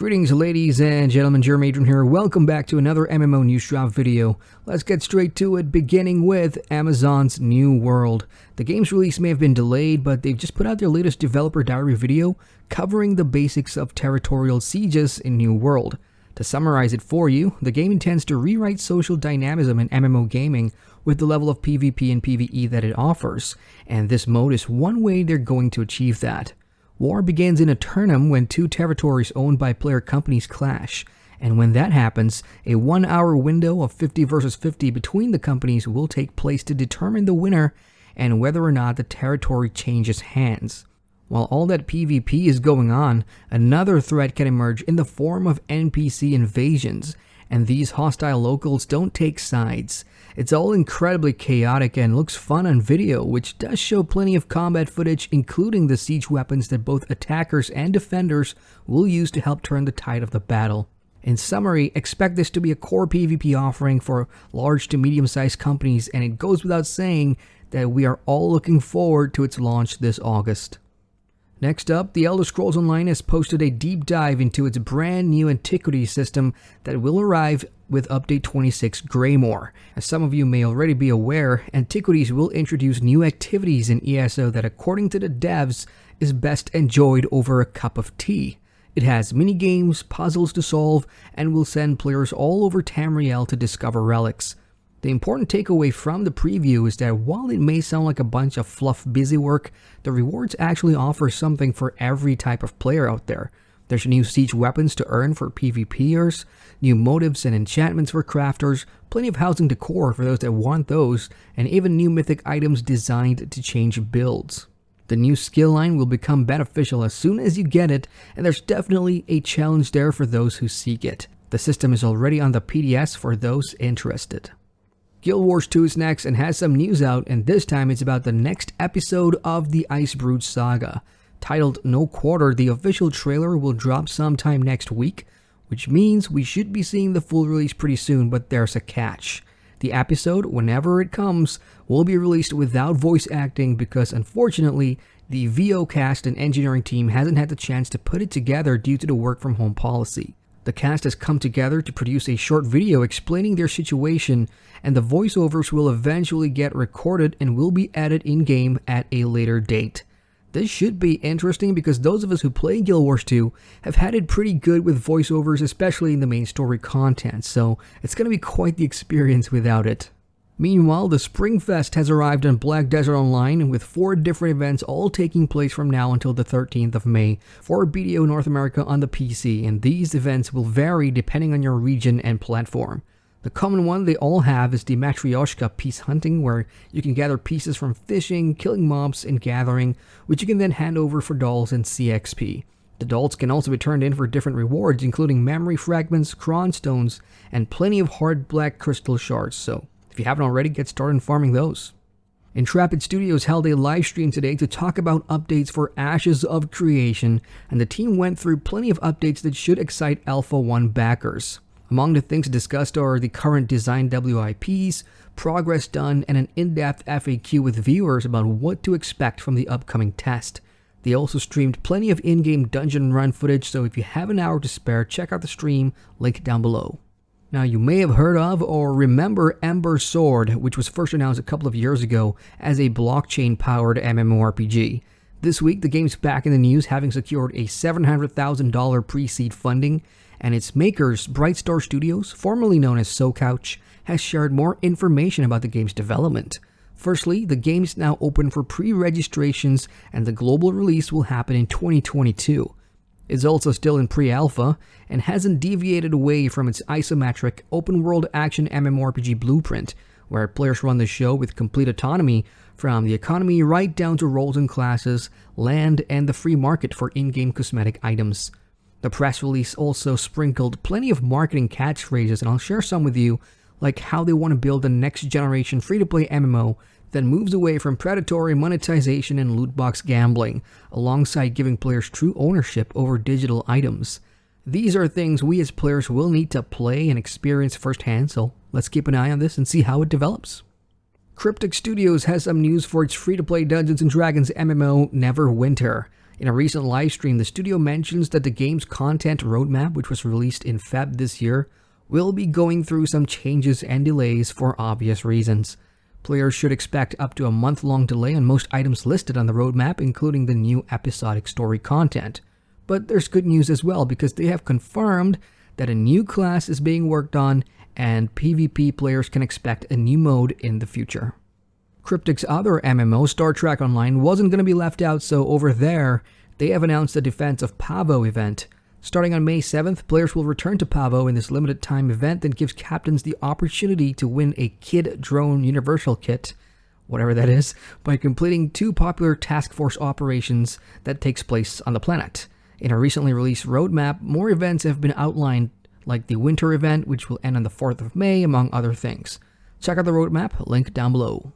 Greetings ladies and gentlemen, Jeremy Adrian here. Welcome back to another MMO news drop video. Let's get straight to it, beginning with Amazon's New World. The game's release may have been delayed, but they've just put out their latest developer diary video covering the basics of territorial sieges in New World. To summarize it for you, the game intends to rewrite social dynamism in MMO gaming with the level of PvP and PvE that it offers, and this mode is one way they're going to achieve that. War begins in Eternum when two territories owned by player companies clash, and when that happens, a 1 hour window of 50 versus 50 between the companies will take place to determine the winner and whether or not the territory changes hands. While all that PvP is going on, another threat can emerge in the form of NPC invasions, and these hostile locals don't take sides. It's all incredibly chaotic and looks fun on video, which does show plenty of combat footage, including the siege weapons that both attackers and defenders will use to help turn the tide of the battle. In summary, expect this to be a core PvP offering for large to medium-sized companies, and it goes without saying that we are all looking forward to its launch this August. Next up, The Elder Scrolls Online has posted a deep dive into its brand new Antiquities system that will arrive with Update 26 Greymoor. As some of you may already be aware, Antiquities will introduce new activities in ESO that, according to the devs, is best enjoyed over a cup of tea. It has mini-games, puzzles to solve, and will send players all over Tamriel to discover relics. The important takeaway from the preview is that while it may sound like a bunch of fluff busywork, the rewards actually offer something for every type of player out there. There's new siege weapons to earn for PvPers, new motives and enchantments for crafters, plenty of housing decor for those that want those, and even new mythic items designed to change builds. The new skill line will become beneficial as soon as you get it, and there's definitely a challenge there for those who seek it. The system is already on the PDS for those interested. Guild Wars 2 is next and has some news out, and this time it's about the next episode of the Icebrood saga. Titled No Quarter, the official trailer will drop sometime next week, which means we should be seeing the full release pretty soon, but there's a catch. The episode, whenever it comes, will be released without voice acting because unfortunately, the VO cast and engineering team hasn't had the chance to put it together due to the work from home policy. The cast has come together to produce a short video explaining their situation, and the voiceovers will eventually get recorded and will be added in-game at a later date. This should be interesting because those of us who play Guild Wars 2 have had it pretty good with voiceovers, especially in the main story content, so it's going to be quite the experience without it. Meanwhile, the SPRINGFEST has arrived on Black Desert Online with 4 different events all taking place from now until the 13th of May for BDO North America on the PC, and these events will vary depending on your region and platform. The common one they all have is the Matryoshka Peace Hunting, where you can gather pieces from fishing, killing mobs, and gathering, which you can then hand over for dolls and CXP. The dolls can also be turned in for different rewards, including memory fragments, cron stones, and plenty of hard black crystal shards, so if you haven't already, get started farming those. Intrepid Studios held a live stream today to talk about updates for Ashes of Creation, and the team went through plenty of updates that should excite Alpha 1 backers. Among the things discussed are the current design WIPs, progress done, and an in-depth FAQ with viewers about what to expect from the upcoming test. They also streamed plenty of in-game dungeon run footage, so if you have an hour to spare, check out the stream, link down below. Now, you may have heard of or remember Ember Sword, which was first announced a couple of years ago as a blockchain-powered MMORPG. This week, the game's back in the news, having secured a $700,000 pre-seed funding, and its makers, Brightstar Studios, formerly known as SoCouch, has shared more information about the game's development. Firstly, the game is now open for pre-registrations, and the global release will happen in 2022. It's also still in pre-alpha and hasn't deviated away from its isometric open-world action MMORPG blueprint, where players run the show with complete autonomy from the economy right down to roles and classes, land, and the free market for in-game cosmetic items. The press release also sprinkled plenty of marketing catchphrases, and I'll share some with you, like how they want to build the next generation free-to-play MMO that moves away from predatory monetization and loot box gambling, alongside giving players true ownership over digital items. These are things we as players will need to play and experience firsthand, so let's keep an eye on this and see how it develops. Cryptic Studios has some news for its free-to-play Dungeons & Dragons MMO Neverwinter. In a recent live stream, the studio mentions that the game's content roadmap, which was released in Feb this year, will be going through some changes and delays for obvious reasons. Players should expect up to a month-long delay on most items listed on the roadmap, including the new episodic story content. But there's good news as well, because they have confirmed that a new class is being worked on and PvP players can expect a new mode in the future. Cryptic's other MMO, Star Trek Online, wasn't going to be left out, so over there, they have announced the Defense of PAHVO event. Starting on May 7th, players will return to PAHVO in this limited time event that gives captains the opportunity to win a Kid Drone Universal Kit, whatever that is, by completing 2 popular task force operations that takes place on the planet. In a recently released roadmap, more events have been outlined, like the winter event, which will end on the 4th of May, among other things. Check out the roadmap, link down below.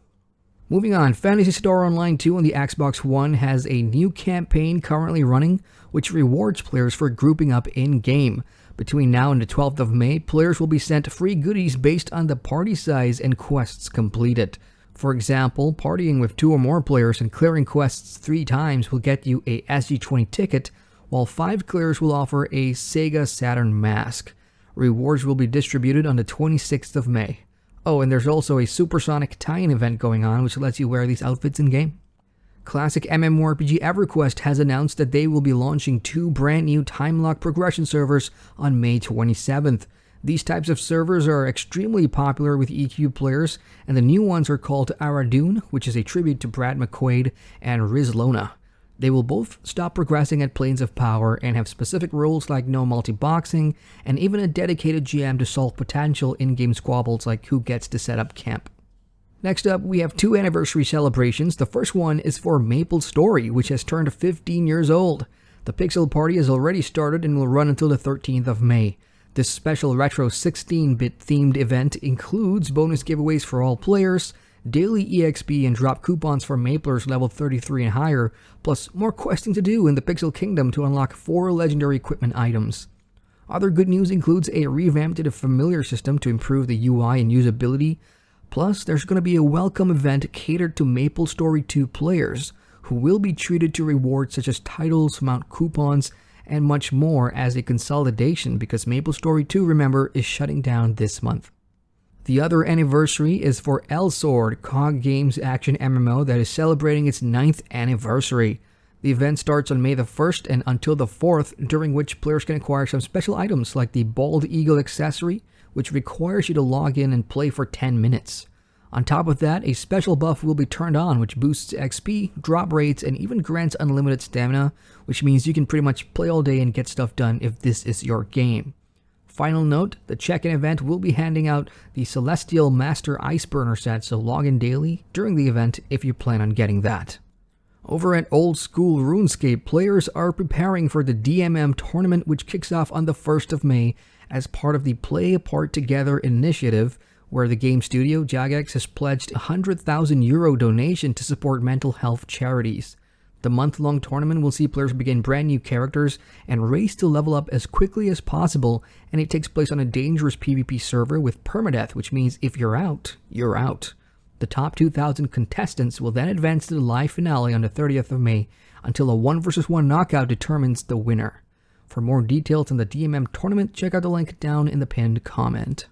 Moving on, Phantasy Star Online 2 on the Xbox One has a new campaign currently running, which rewards players for grouping up in-game. Between now and the 12th of May, players will be sent free goodies based on the party size and quests completed. For example, partying with 2 or more players and clearing quests 3 times will get you a SG20 ticket, while 5 clears will offer a Sega Saturn mask. Rewards will be distributed on the 26th of May. Oh, and there's also a Supersonic tie-in event going on, which lets you wear these outfits in-game. Classic MMORPG EverQuest has announced that they will be launching 2 brand new time-lock progression servers on May 27th. These types of servers are extremely popular with EQ players, and the new ones are called Aradun, which is a tribute to Brad McQuaid, and Rizlona. They will both stop progressing at Planes of Power and have specific rules like no multi-boxing, and even a dedicated GM to solve potential in-game squabbles like who gets to set up camp. Next up, we have 2 anniversary celebrations. The first one is for MapleStory, which has turned 15 years old. The Pixel Party has already started and will run until the 13th of May. This special retro 16-bit themed event includes bonus giveaways for all players, daily EXP and drop coupons for Maplers level 33 and higher, plus more questing to do in the Pixel Kingdom to unlock 4 legendary equipment items. Other good news includes a revamp to the familiar system to improve the UI and usability, plus there's going to be a welcome event catered to MapleStory 2 players, who will be treated to rewards such as titles, mount coupons, and much more as a consolidation because MapleStory 2, remember, is shutting down this month. The other anniversary is for Elsword, COG Games action MMO that is celebrating its 9th anniversary. The event starts on May the 1st and until the 4th, during which players can acquire some special items like the Bald Eagle accessory, which requires you to log in and play for 10 minutes. On top of that, a special buff will be turned on which boosts XP, drop rates, and even grants unlimited stamina, which means you can pretty much play all day and get stuff done if this is your game. Final note, the check-in event will be handing out the Celestial Master Iceburner set, so log in daily during the event if you plan on getting that. Over at Old School RuneScape, players are preparing for the DMM tournament, which kicks off on the 1st of May as part of the Play Apart Together initiative, where the game studio, Jagex, has pledged a €100,000 donation to support mental health charities. The month-long tournament will see players begin brand new characters and race to level up as quickly as possible, and it takes place on a dangerous PvP server with permadeath, which means if you're out, you're out. The top 2,000 contestants will then advance to the live finale on the 30th of May until a 1-versus-1 knockout determines the winner. For more details on the DMM tournament, check out the link down in the pinned comment.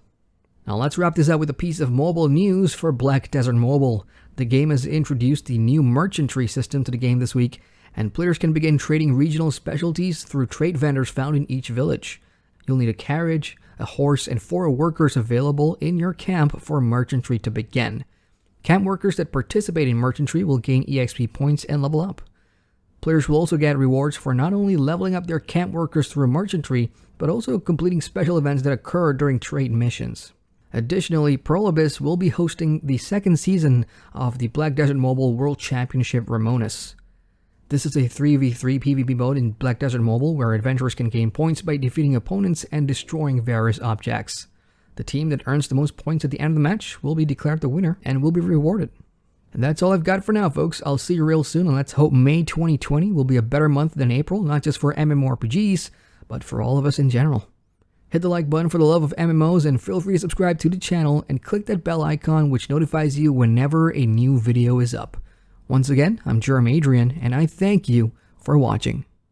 Now let's wrap this up with a piece of mobile news for Black Desert Mobile. The game has introduced the new merchantry system to the game this week, and players can begin trading regional specialties through trade vendors found in each village. You'll need a carriage, a horse, and 4 workers available in your camp for merchantry to begin. Camp workers that participate in merchantry will gain EXP points and level up. Players will also get rewards for not only leveling up their camp workers through merchantry, but also completing special events that occur during trade missions. Additionally, Pearl Abyss will be hosting the 2nd season of the Black Desert Mobile World Championship Ramonas. This is a 3v3 PvP mode in Black Desert Mobile where adventurers can gain points by defeating opponents and destroying various objects. The team that earns the most points at the end of the match will be declared the winner and will be rewarded. And that's all I've got for now, folks. I'll see you real soon, and let's hope May 2020 will be a better month than April, not just for MMORPGs, but for all of us in general. Hit the like button for the love of MMOs, and feel free to subscribe to the channel and click that bell icon which notifies you whenever a new video is up. Once again, I'm Adrian, and I thank you for watching.